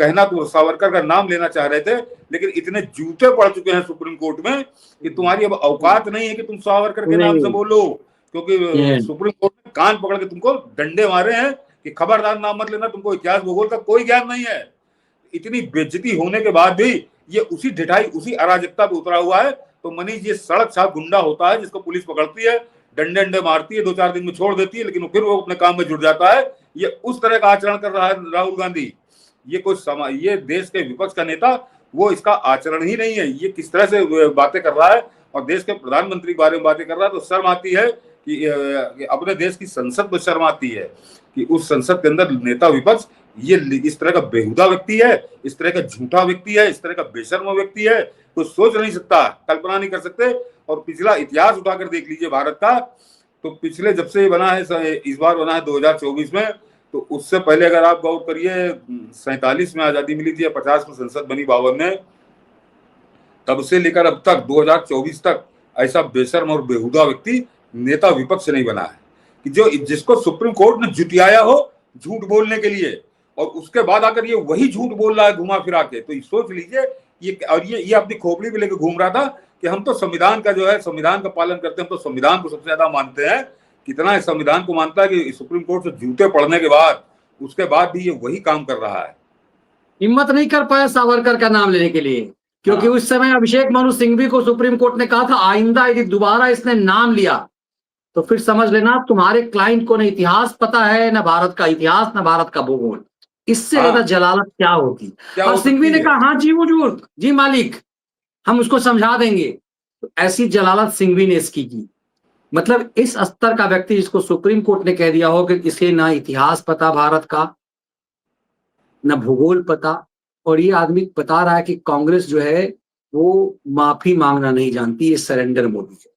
कहना तो सावरकर का नाम लेना चाह रहे थे, लेकिन इतने जूते पड़ चुके हैं सुप्रीम कोर्ट में कि तुम्हारी अब औकात नहीं है कि तुम सावरकर के नाम से बोलो, क्योंकि सुप्रीम कोर्ट ने कान पकड़ के तुमको डंडे मारे हैं कि खबरदार नाम मत लेना, तुमको इतिहास भूगोल का कोई ज्ञान नहीं है। इतनी बेइज्जती होने के बाद भी ये उसी ढिठाई, उसी अराजकता पे उतरा हुआ है। तो मनीष, ये सड़क छाप गुंडा होता है जिसको पुलिस पकड़ती है, डंडे डंडे मारती है, 2-4 दिन में छोड़ देती है, लेकिन फिर वो अपने काम में जुट जाता है। ये उस तरह का आचरण कर रहा है राहुल गांधी। ये देश के विपक्ष का नेता, वो इसका आचरण ही नहीं है। ये किस तरह से बातें कर रहा है और देश के प्रधानमंत्री के बारे में बातें कर रहा है, तो शर्म आती है कि अपने देश की संसद में शर्म आती है कि उस संसद के अंदर नेता विपक्ष ये इस तरह का बेहुदा व्यक्ति है, इस तरह का झूठा व्यक्ति है, इस तरह का बेशर्म व्यक्ति है, तो सोच नहीं सकता, कल्पना नहीं कर सकते। और पिछला इतिहास उठाकर देख लीजिए भारत का, तो पिछले जब से बना है, इस बार बना है 2024 में, तो उससे पहले अगर आप गौर करिए 47 में आजादी मिली थी, 50 में संसद बनी, 52 में, तब से लेकर अब तक 2024 तक ऐसा बेशर्म और बेहुदा व्यक्ति नेता विपक्ष नहीं बना है कि जिसको सुप्रीम कोर्ट ने जुटियाया हो झूठ बोलने के लिए, और उसके बाद आकर ये वही झूठ बोल रहा है घुमा फिरा के। तो सोच लीजिए, ये अपनी खोपड़ी पे लेकर घूम रहा था कि हम तो संविधान का जो है, संविधान का पालन करते हैं, हम तो संविधान को सबसे ज्यादा मानते हैं। कितना इस संविधान को मानता है कि सुप्रीम कोर्ट से जूते पड़ने के बाद, उसके बाद भी ये वही काम कर रहा है। हिम्मत नहीं कर पाया सावरकर का नाम लेने के लिए, क्योंकि उस समय अभिषेक मनु सिंघवी को सुप्रीम कोर्ट ने कहा था आइंदा यदि दोबारा इसने नाम लिया तो फिर समझ लेना तुम्हारे क्लाइंट को न इतिहास पता है, न भारत का इतिहास, न भारत का भूगोल। इससे ज्यादा जलालत क्या होगी। और सिंघवी ने कहा हाँ जी हुजूर, जी मालिक, हम उसको समझा देंगे। तो ऐसी जलालत सिंघवी ने इसकी की। मतलब इस स्तर का व्यक्ति जिसको सुप्रीम कोर्ट ने कह दिया हो कि इसे ना इतिहास पता भारत का, न भूगोल पता, और ये आदमी बता रहा है कि कांग्रेस जो है वो माफी मांगना नहीं जानती, ये सरेंडर मोदी है।